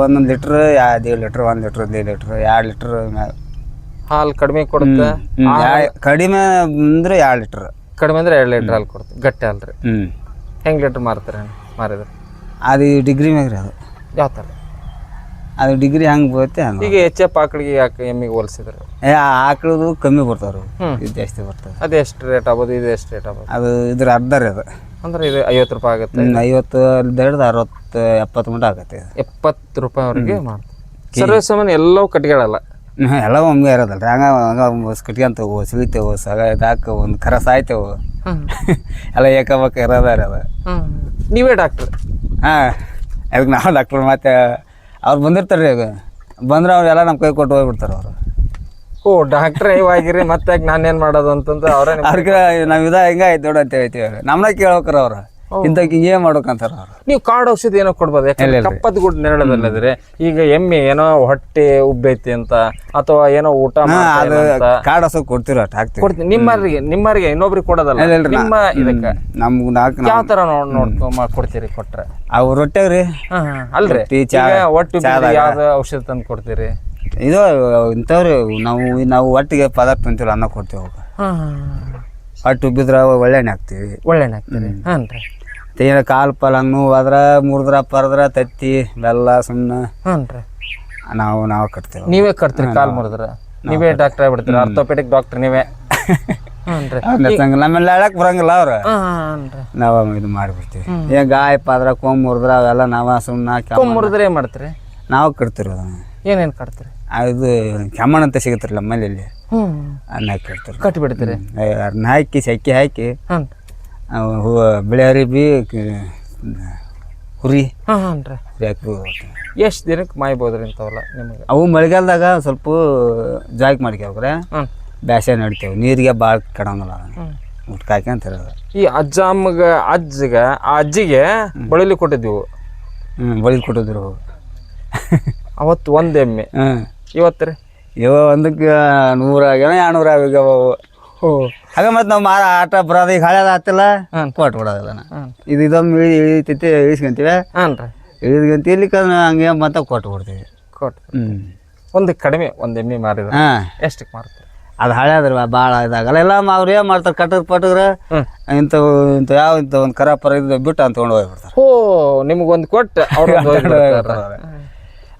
1 litre 1.5 litre 1 litre 2 litre 2 litre ಹಾಲು ಕಡಿಮೆ ಕೊಡುತ್ತೆ. ಕಡಿಮೆ ಅಂದ್ರೆ 2 ಲೀಟ್ರ್. ಕಡಿಮೆ ಅಂದ್ರೆ 2 ಲೀಟ್ರ್ ಹಾಲು ಕೊಡುತ್ತೆ. ಗಟ್ಟಿ ಹಾಲು ರೀ. ಹೆಂಗೆ ಲೀಟ್ರ್ ಮಾರ್ತಾರೆ? ಮಾರಿದ್ರೆ ಅದು ಡಿಗ್ರಿ ಮ್ಯಾಗ ರೀ. ಅದು ಯಾವ ಥರ? ಅದು ಡಿಗ್ರಿ ಹೆಂಗೆ ಬರುತ್ತೆ ಹಂಗೆ. ಈಗ HF ಆಕಳಿಗೆ ಯಾಕೆ ಎಮ್ಮಿಗೆ ಹೋಲಿಸಿದ್ರೆ? ಆಕಳದು ಕಮ್ಮಿ ಬರ್ತಾವ್ರಿ, ಇದು ಜಾಸ್ತಿ ಬರ್ತದೆ. ಅದು ಎಷ್ಟು ರೇಟ್ ಆಗ್ಬೋದು? ಇದು ಎಷ್ಟು ರೇಟ್ ಆಗ್ಬೋದು? ಅದು ಇದ್ರ ಅರ್ಧ ರೀ. ಅದು ಅಂದ್ರೆ ಇದು 50 ರೂಪಾಯಿ ಆಗುತ್ತೆ. 50 60 70 ಮಟ್ಟ ಆಗುತ್ತೆ. 70 ರೂಪಾಯಿವರೆಗೆ ಮಾಡ್ತಾರೆ. ಸರ್ವೇ ಸಾಮಾನ್ಯ ಎಲ್ಲವೂ ಕಟ್ಕೊಳ್ಳಲ್ಲ. ಎಲ್ಲ ಒಮ್ಮೆ ಇರೋದಲ್ಲ ರೀ. ಹಂಗೆ ಕಟ್ಕೊಂತವು, ಸಿಳಿತೇವು, ಸಗ ಇದಾಕ ಒಂದು ಕರ ಸಾಯ್ತೇವು. ಎಲ್ಲ ಏಕಬಕ್ಕ ಇರೋದ ರೀ ಅದು. ನೀವೇ ಡಾಕ್ಟ್ರ್? ಅದಕ್ಕೆ ನಾವು ಡಾಕ್ಟ್ರ್. ಮತ್ತೆ ಅವ್ರು ಬಂದಿರ್ತಾರೆ ರೀ. ಈಗ ಬಂದ್ರೆ ಅವ್ರೆಲ್ಲ ನಮ್ಮ ಕೈ ಕೊಟ್ಟು ಹೋಗ್ಬಿಡ್ತಾರೆ ಅವರು. ಡಾಕ್ಟ್ರೇ ಇವಾಗಿರಿ ಮತ್ತೆ ನಾನೇನು ಮಾಡೋದು ಅಂತಂದ್ರೆ ಅವ್ರಿಗೆ ನಾವು ಹಿಂಗೆ ಆಯ್ತು ನೋಡು ಅಂತ ಹೇಳ್ತೀವಿ. ನಮ್ಮನ್ನ ಕೇಳ್ಬೇಕ್ರ ಅವ್ರು. ಇಂಥಕ್ಕೆ ಹಿಂಗೇ ಮಾಡ್ಬೇಕಂತಾರ ಅವ್ರು. ನೀವು ಕಾಡು ಔಷಧಿ ಏನೋ ಕೊಡ್ಬೋದು? ಯಾಕಂದ್ರೆ ಕಪ್ಪದ ಗುಡ್ಡ ನೆರಳದಲ್ಲದ್ರೆ ಈಗ ಎಮ್ಮೆ ಏನೋ ಹೊಟ್ಟೆ ಉಬ್ಬೈತಿ ಅಂತ ಅಥವಾ ಏನೋ ಊಟ ಕಾಡು ಔಷಧ ಕೊಡ್ತೀರ ಕೊಡ್ತೀನಿ. ನಿಮ್ಮರಿಗೆ ಇನ್ನೊಬ್ರಿಗೆ ಕೊಡೋದಲ್ಲ. ನಿಮ್ಮ ಇದಕ್ಕೆ ನಮ್ಗೆ ಯಾವ ಥರ ನೋಡ್ಕೊಂಡ್ ಕೊಡ್ತೀರಿ ಕೊಟ್ರೆ? ಅವು ರೊಟ್ಟೆಗೆ ರೀ. ಅಲ್ರಿ ಒಟ್ಟು ಯಾವ್ದು ಔಷಧ ತಂದು ಕೊಡ್ತೀರಿ? ಇದು ಇಂಥವ್ರಿ ನಾವು ಒಟ್ಟಿಗೆ ಪದಾರ್ಥ ತಿಂತೀವಿ, ಅನ್ನ ಕೊಡ್ತೀವಿ. ಹೊಟ್ಟೆ ಉಬ್ಬಿದ್ರೆ ಒಳ್ಳೆಣ್ಣೆ ಹಾಕ್ತೀವಿ. ಹಾಂ ರೀ. ಏನ ಕಾಲು ಪಾಲು ಹಂಗೆ ನೋವು ಆದ್ರೆ ಮುರಿದ್ರ ಪರದ್ರ ತತ್ತಿ ಬೆಲ್ಲ ಸುಣ್ಣ ನಾವು ಕಟ್ತೇವೆ. ನೀವೇ ಕಟ್ತೀರಿ? ಕಾಲು ಮುರಿದ್ರ ನೀವೇ ಡಾಕ್ಟರ್ ಆಗ್ಬಿಡ್ತೀರಿ? ಆರ್ಥೋಪೆಡಿಕ್ ಡಾಕ್ಟರ್ ನೀವೇ? ನಮ್ಮೆಲ್ಲ ಹೇಳಕ್ ಬರಂಗಿಲ್ಲ ಅವ್ರು. ನಾವ ಇದು ಮಾಡಿಬಿಡ್ತೀವಿ. ಏನ್ ಗಾಯ ಪಾದ್ರ ಕೊಂಬ್ ಮುರಿದ್ರ ಅವೆಲ್ಲ ನಾವ ಸುಣ್ಣ ಮುರಿದ್ರೆ ಏನ್ ಮಾಡ್ತೀರಿ? ನಾವು ಕಟ್ತೀರಿ. ಅದನ್ನ ಏನೇನು ಕಟ್ತೀರಿ? ಅದು ಕೆಮ್ಮಣ್ಣ ಅಂತ ಸಿಗುತ್ತಿರಲ್ಲ ಮನೇಲಿ, ಅನ್ನ ಕಟ್ತೀರಿ. ಕಟ್ಟಿಬಿಡ್ತೀರಿ? ಅದನ್ನ ಹಾಕಿ ಸಕ್ಕಿ ಹಾಕಿ ಬಿಳಿ ಅರಿಬಿ ಹುರಿ ಎಷ್ಟು ದಿನಕ್ಕೆ ಮಾಯ್ಬೋದ್ರಿ ಇಂಥವಲ್ಲ ನಿಮಗೆ? ಅವು ಮಳೆಗಾಲದಾಗ ಸ್ವಲ್ಪ ಜಾಕ್ ಮಾಡ್ಕೋಕ್ರೆ ಬ್ಯಾಸ್ಗೆ ನಡಿತೇವೆ. ನೀರಿಗೆ ಭಾಳ ಕೆಡಂಗಿಲ್ಲ. ಊಟ ಕಾಯ್ಕೊಂತಿರೋದು. ಈ ಅಜ್ಜಿಗೆ ಆ ಅಜ್ಜಿಗೆ ಬಳಿಲಿ ಕೊಟ್ಟಿದ್ದೀವಿ. ಬಳಿ ಕೊಟ್ಟಿದ್ರು ಅವತ್ತು ಒಂದು ಎಮ್ಮೆ. ಇವತ್ತು ರೀ ಒಂದಕ್ಕೆ 100 ಆಗ್ಯಾವ 200 ಆಗ್ಯಾವ. ಆಗ ಮತ್ತೆ ನಾವು ಆಟ ಬರೋದು ಈಗ ಹಳೇದು ಆಗ್ತಿಲ್ಲ ಕೊಟ್ಬಿಡೋದಿಲ್ಲ. ಇದೊಮ್ಮೆ ಇಳಿತೈತಿ ಇಳಿಸ್ಕೊಂತೀವಿ. ಇಳಿಸ್ಕೊಂತ ಇಲ್ಲಿಕ್ಕೆ ಹಂಗೆ ಮತ್ತೆ ಕೊಟ್ಬಿಡ್ತೀವಿ. ಒಂದು ಕಡಿಮೆ ಒಂದು ಎಮ್ಮೆ ಮಾರಿದ್ರೆ ಎಷ್ಟಕ್ಕೆ ಮಾರ್ತಾರೆ? ಅದು ಹಳೇದ್ರಿ ಭಾಳ ಇದಾಗಲ್ಲ. ಎಲ್ಲ ಅವ್ರು ಏನು ಮಾಡ್ತಾರೆ ಕಟ್ಟಗ್ರೆ ಇಂಥ ಯಾವ ಇಂಥ ಒಂದು ಕರ ಪರ ಇದು ಬಿಟ್ಟು ಅಂತ ತೊಗೊಂಡು ಹೋಗ್ಬಿಡ್ತಾರೆ. ನಿಮ್ಗೊಂದು ಕೊಟ್ಟು ಅವ್ರು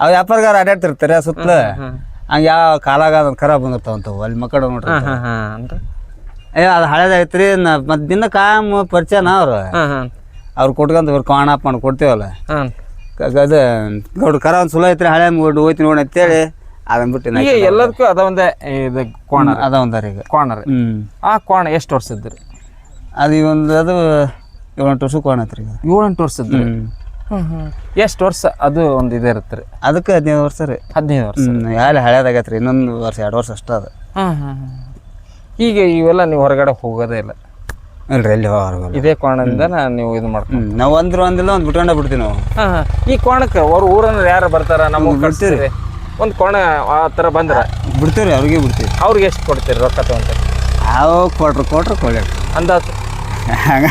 ಅವ್ರು ವ್ಯಾಪಾರಗಾರ ಅಡ್ಡಾಡ್ತಿರ್ತಾರೆ ಸುತ್ತಲ. ಹಂಗೆ ಯಾವ ಕಾಲಾಗ ಅದೊಂದು ಕರ ಬಂದಿರ್ತಾವಂತವು ಅಲ್ಲಿ ಮಕ್ಕಳು ನೋಡ್ರಿ. ಅದು ಹಳೇದಾಯ್ತು ರೀ. ಮತ್ತು ದಿನ ಕಾಯಂ ಪರಿಚಯನ ಅವ್ರು ಕೊಟ್ಕೊಂತ ಕಾಣಪ್ಪ ಮಾಡಿ ಕೊಡ್ತೀವಲ್ಲ. ಅದು ಗೌಡ್ರ ಕರ ಒಂದು ಸುಲ ಐತ್ರಿ ಹಳೆ ಹೋಯ್ತು ನೋಡಿ ಅಂತೇಳಿ ಅದನ್ನ ಬಿಟ್ಟು ಎಲ್ಲದಕ್ಕೂ ಅದ ಒಂದೇ ಇದು ಕೋಣ ಅದ ಒಂದಾರ ಈಗ ಕೋಣ ರೀ. ಆ ಕೋಣ ಎಷ್ಟು ವರ್ಷ ಇದ್ರಿ? ಅದು ಅದು 7-8 ವರ್ಷ ಕೋಣ ಐತ್ರಿ. 7-8 ವರ್ಷ ಇದ್ರಿ. ಎಷ್ಟು ವರ್ಷ ಅದು ಒಂದು ಇದೇ ಇರುತ್ತೆ ರೀ? ಅದಕ್ಕೆ 15 ವರ್ಷ ರೀ. 15 ವರ್ಷ ಯಾರು ಹಳೇದಾಗೈತೆ ರೀ. ಇನ್ನೊಂದು ವರ್ಷ 2 ವರ್ಷ ಅಷ್ಟೇ ಅದು. ಈಗ ಇವೆಲ್ಲ ನೀವು ಹೊರಗಡೆ ಹೋಗೋದೇ ಇಲ್ಲ ಇಲ್ರಿ ಎಲ್ಲಿ ಹೊರಗಲ್ಲ. ಇದೇ ಕೋಣದಿಂದ ನೀವು ಇದು ಮಾಡ್ತೀವಿ. ನಾವು ಒಂದಿಲ್ಲ ಒಂದು ಬಿಟ್ಕೊಂಡ ಬಿಡ್ತೀವಿ ನಾವು. ಈ ಕೋಣಕ್ಕೆ ಅವ್ರ ಊರನ್ನ ಯಾರು ಬರ್ತಾರ ನಮಗೆ ಬಿಡ್ತೀರಿ. ಒಂದು ಕೋಣ ಆ ಥರ ಬಂದ್ರೆ ಬಿಡ್ತೀವಿ ಅವ್ರಿಗೆ ಬಿಡ್ತೀವಿ. ಅವ್ರಿಗೆ ಎಷ್ಟು ಕೊಡ್ತೀರಿ ರೊಕ್ಕ ತೊಗೊಂತಾರೆ? ಯಾವ ಕೊಟ್ರೆ ಕೊಳ್ಳಿ ಅಂದಾಜು ಹಂಗ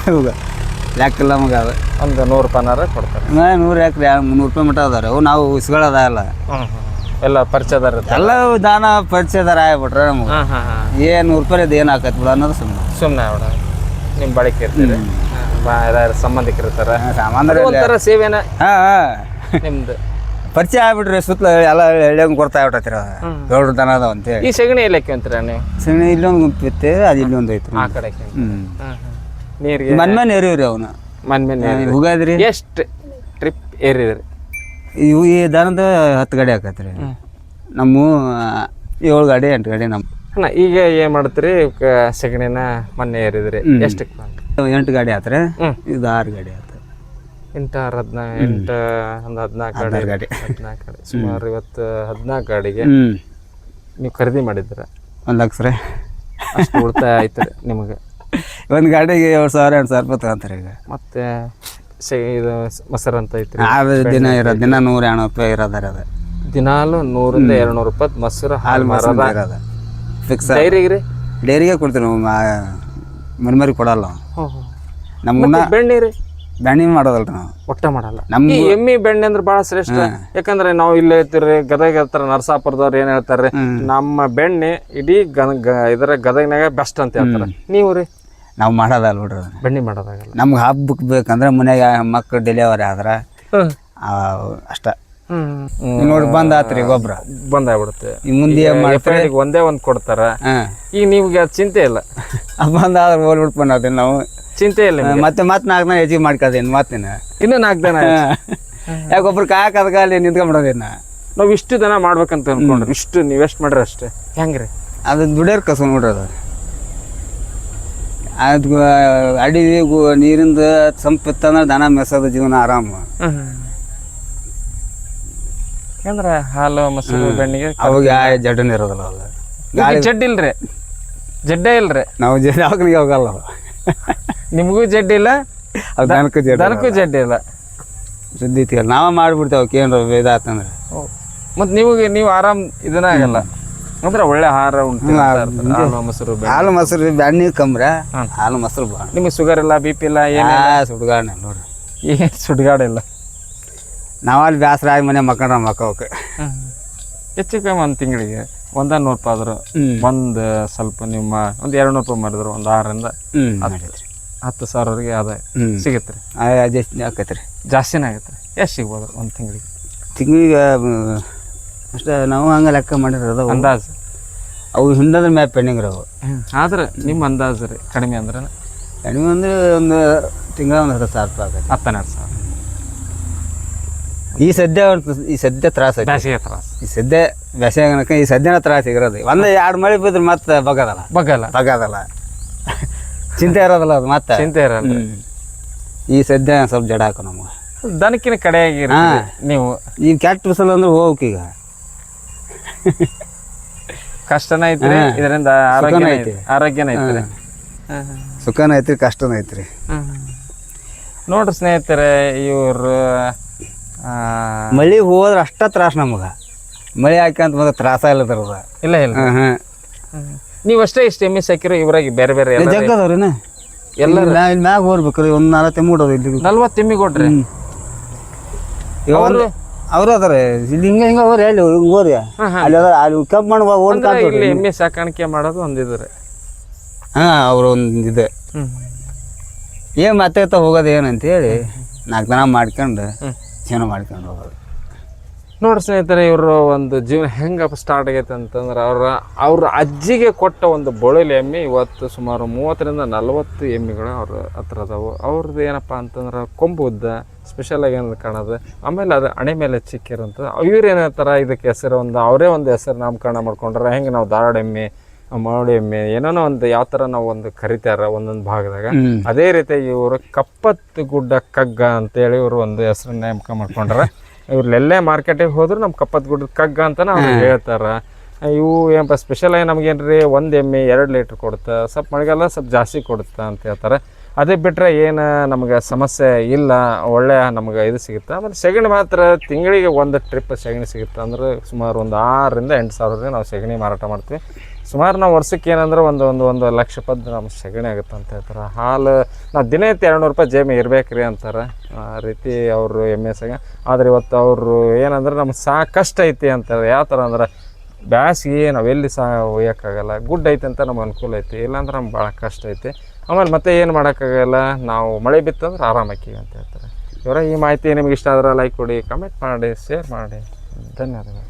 ಲೆಕ್ಕಿಲ್ಲ ನಮಗೆ. ಅದು ಒಂದು 100 ರೂಪಾಯಿನಾರ ಕೊಡ್ತಾರೆ. 100 ಯಾಕ್ರಿ 300 ರೂಪಾಯಿ ಮಟ್ಟ ಅದಾರೆ ಅವು. ನಾವು ಇಸ್ಕೊಳ್ಳೋದಲ್ಲ. ಎಲ್ಲ ಪರಿಚಯದಾರ ಎಲ್ಲ ದಾನ ಪರಿಚಯದಾರ ಆಗ್ಬಿಟ್ರೆ ನಮ್ಗೆ ಏನು 100 ರೂಪಾಯಿ ಏನು ಹಾಕತ್ ಬಿಡ ಅನ್ನೋದು ಸುಮ್ಮನೆ ಬಿಡ. ನಿಮ್ಮ ಬಳಕೆ ಇರ್ತೀರಿ, ಸಂಬಂಧಿಕರು ಇರ್ತಾರ, ಸಾಮಾನ್ಯ ಸೇವೆನ ನಿಮ್ದು ಪರಿಚಯ ಆಗ್ಬಿಟ್ರಿ. ಸುತ್ತಲ ಎಲ್ಲ ಎಳ್ಳೆಂಗೆ ಕೊಡ್ತಾ ಬಿಟ್ಟೈತಿರ ಗೌಡ್ರ ದನ ಅದಾವ ಅಂತೇಳಿ. ಈ ಸಗಣಿ ಎಲ್ಲಕ್ಕೆ ಅಂತೀರ ನೀವು? ಸಗಣಿ ಇಲ್ಲೊಂದು ಗುಂಪಿತ್ತೆ, ಅದು ಇಲ್ಲೊಂದು ಐತ್ರಿ. ಆ ಕಡೆ ನೀರಿಗೆ ಮನ್ಮೆ ಏರಿವ್ರಿ ಅವನು. ಮನ್ಮೆ ಹೋಗಾದ್ರಿ. ಎಷ್ಟು ಟ್ರಿಪ್ ಏರಿದ್ರಿ? ಇವು ಈ ದನದ 10 ಗಾಡಿ ಹಾಕತ್ರಿ. ನಮ್ಮ 7 ಗಾಡಿ 8 ಗಾಡಿ ನಮ್ಮ. ಈಗ ಏನ್ ಮಾಡ್ತೀರಿ? ಸಗಣಿನ ಮೊನ್ನೆ ಏರಿದ್ರಿ ಎಷ್ಟಕ್ಕೆ? 8 ಗಾಡಿ ಆತ್ರಿ. ಇದು 6 ಗಾಡಿ ಆತ. 8 ಒಂದು 14 ಗಾಡಿ. ಸುಮಾರು ಇವತ್ತು 14 ಗಾಡಿಗೆ ನೀವು ಖರೀದಿ ಮಾಡಿದ್ರ 1 ಲಕ್ಷ ರೀ. ಅಷ್ಟು ಉಳಿತಾಯ ಆಯ್ತು ನಿಮಗೆ? ಒಂದು ಗಾಡಿಗೆ 7,000 8,000 ರೂಪಾಯಿ ತಗೊಂತಾರೆ ಈಗ. ಮತ್ತೆ ಇದು ಮೊಸರು ಅಂತ ಐತ್ರಿ. ದಿನ ಇರೋದು ದಿನ 100-200 ರೂಪಾಯಿ ಇರೋದಾರ. ಅದು ದಿನಾಲು 100-200 ರೂಪಾಯಿ ಮೊಸರು ಹಾಲು ಮಾರೋದು ಫಿಕ್ಸ್. ಡೈರಿಗೆ ಕೊಡ್ತೀವಿ ನಾವು. ಮರಿ ಕೊಡಲ್ಲ ನಮ್ಮ. ಬೆಣ್ಣೆ ಮಾಡೋದಲ್ರಿ ನಾವು. ಒಟ್ಟ ಮಾಡಲ್ಲ. ನಮ್ಗೆ ಎಮ್ಮಿ ಬೆಣ್ಣೆ ಅಂದ್ರೆ ಬಹಳ ಶ್ರೇಷ್ಠ. ಯಾಕಂದ್ರೆ ನಾವು ಇಲ್ಲೇ ಇರ್ತೀರಿ ಗದಗ ಇರ್ತಾರ ನರಸಾಪುರದವ್ರು ಏನ್ ಹೇಳ್ತಾರ್ರಿ, ನಮ್ಮ ಬೆಣ್ಣೆ ಇಡೀ ಇದರ ಗದಗ್ನಾಗ ಬೆಸ್ಟ್ ಅಂತ ಹೇಳ್ತಾರ. ನೀವು ರೀ? ನಾವು ಮಾಡೋದಲ್ಲ ನೋಡ್ರಿ. ಬೆಣ್ಣೆ ಮಾಡೋದಾಗಲ್ಲ. ನಮ್ಗೆ ಹಬ್ಬಕ್ಕೆ ಬೇಕಂದ್ರೆ ಮನೆಗೆ ಮಕ್ಕಳು ಡೆಲಿವರಿ ಆದ್ರೆ ಅಷ್ಟ ನೋಡಿ ಬಂದಾತ್ರಿ. ಗೊಬ್ಬರ ಬಂದಾಗ್ಬಿಡುತ್ತೆ. ಮುಂದೆ ಒಂದೇ ಒಂದು ಕೊಡ್ತಾರ. ಈಗ ನಿಮ್ಗೆ ಅದು ಚಿಂತೆ ಇಲ್ಲ. ಬಂದಾದ್ರೆ ಹೋಗ್ಬಿಟ್ಟು ಬಂದೀನಿ ನಾವು. ಚಿಂತೆ ಇಲ್ಲ. ಮತ್ತೆ 4 ದಿನ ಹೆಚ್ಚಿಗೆ ಮಾಡ್ಕೋದೇನು ಮತ್ತಿನ ಇನ್ನೂ 4 ದಿನ ಯಾಕೊಬ್ರು ಕಾಯಕದಕ್ಕೆ ಅಲ್ಲಿ ನಿಂತ್ಕೊಂಡ್ಬಿಡೋದೇನ. ನಾವು ಇಷ್ಟು ದಿನ ಮಾಡ್ಬೇಕಂತ ಅನ್ಕೊಂಡ್ರಿ. ಇಷ್ಟು ನೀವು ಎಷ್ಟು ಮಾಡ್ರಿ ಅಷ್ಟೇ ಹೆಂಗ್ರಿ? ಅದು ದುಡಿಯೋರ್ ಕಸ ನೋಡ್ರಿ. ಅದು ಅಡಿವಿ ನೀರಿಂದ ಸಂಪಿತ್ತಂದ್ರೆ ದನ ಮೆಸೋದು ಜೀವನ ಆರಾಮ. ಯಾಕಂದ್ರೆ ಹಾಲು ಮೊಸರು ಬೆಣ್ಣಿಗೆ ಅವಾಗ ಜಡ್ಡನ ಇರೋದಿಲ್ಲ. ಅವಾಗ ಜಡ್ ಇಲ್ರಿ, ಜಡ್ಡೇ ಇಲ್ರಿ. ನಾವು ಜಡ್ಡಿಗೆ ಹೋಗಲ್ಲ. ನಿಮಗೂ ಜಡ್ಡಿ ಇಲ್ಲ, ದನಕ್ಕೂ ಜಡ್ಡಿ ಇಲ್ಲ. ಸುದ್ದಿ ಐತಿಲ್ಲ ನಾವೇ ಮಾಡಿಬಿಡ್ತೇವೆ. ಏನ್ರ ಇದಾತಂದ್ರೆ ಮತ್ತು ನೀವು ಆರಾಮ್ ಇದನ್ನ ಆಗಲ್ಲ. ಅಂದ್ರೆ ಒಳ್ಳೆ ಆಹಾರ ಉಂಟು. ಹಾಲು ಮೊಸರು ಬೆಣ್ಣೆ ಕಮ್ರೆ. ಹಾಲು ಮೊಸರು ಭಾಳ. ನಿಮಗೆ ಶುಗರ್ ಇಲ್ಲ, BP ಇಲ್ಲ, ಏನು ಸುಡ್ಗಾಡ ನೋಡ್ರಿ. ಏನು ಸುಡ್ಗಾಡಿಲ್ಲ. ನಾವಲ್ಲಿ ಬೇಸರ ಆಗಿ ಮನೆ ಮಕ್ಕಳಕ್ಕೆ ಹೆಚ್ಚು ಕಮ್ಮಿ ಒಂದು ತಿಂಗಳಿಗೆ 100 ರೂಪಾಯಿ ಆದ್ರು ಒಂದು ಸ್ವಲ್ಪ ನಿಮ್ಮ ಒಂದು 200 ರೂಪಾಯಿ ಮಾಡಿದ್ರು ಒಂದು 6ರಿಂದ 10,000ವರೆಗೆ ಆದಾಯ ಸಿಗುತ್ತೆ ರೀ. ಆಕೈತೆ ರೀ. ಜಾಸ್ತಿನೇ ಆಗತ್ತೆ ರೀ. ಎಷ್ಟು ಸಿಗ್ಬೋದು ಒಂದು ತಿಂಗಳಿಗೆ ಅಷ್ಟೇ. ನಾವು ಹಂಗೆ ಲೆಕ್ಕ ಮಾಡಿರೋದು ಅಂದಾಜು. ಅವು ಹಿಂದದ್ರ ಮ್ಯಾಪ್ ಪೆಂಡಿಂಗ್ ಅವು. ಆದ್ರೆ ನಿಮ್ಮ ಅಂದಾಜು ರೀ ಕಡಿಮೆ ಅಂದ್ರೆ? ಕಡಿಮೆ ಅಂದರೆ ಒಂದು ತಿಂಗಳ 10,000 ರೂಪಾಯಿ ಆಗತ್ತೆ. 12,000. ಈ ಸದ್ಯ ತ್ರಾಸ ಐತಿ. ಬೇಸಿಗೆ ತ್ರಾಸ. ಈ ಸದ್ಯ ಬೇಸಿಗೆ ಈ ಸದ್ಯನ ತ್ರಾಸ ಇರೋದು. 1-2 ಮಳೆ ಬಿದ್ರೆ ಮತ್ತೆ ಬಗ್ಗದಲ್ಲ ಚಿಂತೆ ಇರೋದಲ್ಲ. ಅದು ಮತ್ತೆ ಚಿಂತೆ ಇರಲ್ಲ. ಈ ಸದ್ಯ ಸ್ವಲ್ಪ ಜಡ ಹಾಕೋ ನಮ್ಗೆ. ದನಕ್ಕಿನ ಕಡೆಯಾಗಿ ನೀವು ಈಗ ಕೆಟ್ಟ ಬಿಸಲು ಅಂದ್ರೆ ಹೋಗ್ಕೀಗ ಕಷ್ಟನ ಐತ್ರಿ. ಇದರಿಂದ ಆರೋಗ್ಯನ ಐತ್ರಿ. ಸುಖನೂ ಐತ್ರಿ ಕಷ್ಟನೂ ಐತ್ರಿ. ನೋಡ್ರಿ ಸ್ನೇಹಿತರೆ, ಇವರು ಮಳೆ ಹೋದ್ರೆ ಅಷ್ಟ ತ್ರಾಸ ನಮಗೆ. ಮಳೆ ಹಾಕಂತ ಮತ್ತೆ ತ್ರಾಸ ಇಲ್ಲದ್ರದ. ಇಲ್ಲ ಇಲ್ಲ. ನೀವು ಅಷ್ಟೇ ಇಷ್ಟು ಎಮ್ಮೆ ಸಾಕಿರೋ ಇವ್ರಾಗಿ ಬೇರೆ ಬೇರೆ ಜಗ್ಗದವ್ರಿನ ಎಲ್ಲ ಇಲ್ಲಿ ಮ್ಯಾಗ ಹೋಗ್ಬೇಕ್ರಿ. ಒಂದು 4 ಎಮ್ಮೆ ಕೊಡೋದು ಇಲ್ಲಿ. 40 ಎಮ್ಮೆ ಕೊಡ್ರಿ. ಅವರು ಅದಾರ ಇಲ್ಲಿ ಹಿಂಗ ಹೋರಿ ಅಲ್ಲಿ ಹೋರಿ ಅಲ್ಲಿ ಅಲ್ಲಿ ಕಪ್ ಮಾಡಿ ಓಡ್ಕೊಂತ ಇಲ್ಲಿ ಎಮ್ಮೆ ಸಾಕಾಣಿಕೆ ಮಾಡೋದು ಒಂದಿದ್ರೆ. ಅವ್ರು ಒಂದು ಇದೆ ಏನು ಮತ್ತೆ ಹೋಗೋದು ಏನಂತೇಳಿ 4 ದಿನ ಮಾಡ್ಕೊಂಡು ಜೀವನ ಮಾಡ್ಕೊಂಡು ಹೋಗೋದು. ನೋಡಿ ಸ್ನೇಹಿತರೆ, ಇವರು ಒಂದು ಜೀವನ ಹೆಂಗೆ ಸ್ಟಾರ್ಟ್ ಆಗೈತೆ ಅಂತಂದ್ರೆ ಅವ್ರ ಅಜ್ಜಿಗೆ ಕೊಟ್ಟ ಒಂದು ಬೊಳಲಿ ಎಮ್ಮೆ ಇವತ್ತು ಸುಮಾರು 30ರಿಂದ 40 ಎಮ್ಮೆಗಳು ಅವ್ರ ಹತ್ರ ಅದಾವು. ಅವ್ರದ್ದು ಏನಪ್ಪ ಅಂತಂದ್ರೆ ಕೊಂಬು ಉದ್ದ ಸ್ಪೆಷಲಾಗಿ ಏನದು ಕಾಣೋದು. ಆಮೇಲೆ ಅದು ಹಣೆ ಮೇಲೆ ಚಿಕ್ಕಿರಂತ. ಇವ್ರು ಏನಂತಾರ ಇದಕ್ಕೆ ಹೆಸರು ಅವರೇ ಒಂದು ಹೆಸರು ನಾಮಕರಣ ಮಾಡ್ಕೊಂಡ್ರೆ ಹೆಂಗೆ ನಾವು ಧಾರವಾಡ ಎಮ್ಮೆ, ಮರಡಿ ಎಮ್ಮೆ ಏನೋ ಒಂದು ಯಾವ ಥರ ನಾವು ಒಂದು ಕರಿತಾರ ಒಂದೊಂದು ಭಾಗದಾಗ, ಅದೇ ರೀತಿ ಇವರು ಕಪ್ಪತ್ತು ಗುಡ್ಡ ಕಗ್ಗ ಅಂತೇಳಿ ಇವರು ಒಂದು ಹೆಸರನ್ನ ನೇಮಕ ಮಾಡ್ಕೊಂಡ್ರೆ. ಇವ್ರಲ್ಲೆಲ್ಲೇ ಮಾರ್ಕೆಟಿಗೆ ಹೋದ್ರು ನಮ್ಮ ಕಪ್ಪತ್ತು ಗುಡ್ಡದ ಕಗ್ಗ ಅಂತ ನಾವು ಹೇಳ್ತಾರೆ. ಇವು ಏನಪ್ಪ ಸ್ಪೆಷಲಾಗಿ ನಮಗೇನ್ರಿ 1 ಎಮ್ಮೆ 2 ಲೀಟ್ರ್ ಕೊಡುತ್ತೆ, ಸ್ವಲ್ಪ ಮಳೆಗಾಲ ಸ್ವಲ್ಪ ಜಾಸ್ತಿ ಕೊಡುತ್ತೆ ಅಂತ ಹೇಳ್ತಾರೆ. ಅದೇ ಬಿಟ್ಟರೆ ಏನು ನಮಗೆ ಸಮಸ್ಯೆ ಇಲ್ಲ, ಒಳ್ಳೆಯ ನಮಗೆ ಇದು ಸಿಗುತ್ತೆ. ಆಮೇಲೆ ಸೆಗಣಿ ಮಾತ್ರ ತಿಂಗಳಿಗೆ 1 ಟ್ರಿಪ್ ಸೆಗಣಿ ಸಿಗುತ್ತೆ. ಅಂದ್ರೆ ಸುಮಾರು ಒಂದು 6ರಿಂದ 8 ಸಾವಿರದಿಂದ ನಾವು ಸೆಗಣಿ ಮಾರಾಟ ಮಾಡ್ತೀವಿ. ಸುಮಾರು ನಾವು ವರ್ಷಕ್ಕೆ ಏನಂದ್ರೆ ಒಂದು ಲಕ್ಷ ರೂಪಾಯಿ ನಮ್ಮ ಸೆಗಣಿ ಆಗುತ್ತೆ ಅಂತ ಹೇಳ್ತಾರೆ. ಹಾಲು ನಾವು ದಿನ 200 ರೂಪಾಯಿ ಜೇಬಿ ಇರ್ಬೇಕ್ರಿ ಅಂತಾರೆ. ಆ ರೀತಿ ಅವರು ಎಮ್ಮೆ ಸಗ. ಆದರೆ ಇವತ್ತು ಅವರು ಏನಂದ್ರೆ ನಮ್ಗೆ ಸಾಕಷ್ಟು ಐತಿ ಅಂತಾರೆ. ಯಾವ ಥರ ಅಂದ್ರೆ ಬ್ಯಾಸಿಗೆ ನಾವೆಲ್ಲಿ ಒಯ್ಯೋಕ್ಕಾಗಲ್ಲ, ಗುಡ್ ಐತೆ ಅಂತ ನಮ್ಗೆ ಅನುಕೂಲ ಐತಿ, ಇಲ್ಲಾಂದ್ರೆ ನಮ್ಗೆ ಭಾಳ ಕಷ್ಟ ಐತಿ. ಆಮೇಲೆ ಮತ್ತೆ ಏನು ಮಾಡೋಕ್ಕಾಗಲ್ಲ, ನಾವು ಮಳೆ ಬಿತ್ತಂದ್ರೆ ಆರಾಮಾಕೀವಿ ಅಂತ ಹೇಳ್ತಾರೆ. ಇವರ ಈ ಮಾಹಿತಿ ನಿಮ್ಗೆ ಇಷ್ಟ ಆದ್ರೆ ಲೈಕ್ ಕೊಡಿ, ಕಮೆಂಟ್ ಮಾಡಿ, ಶೇರ್ ಮಾಡಿ. ಧನ್ಯವಾದಗಳು.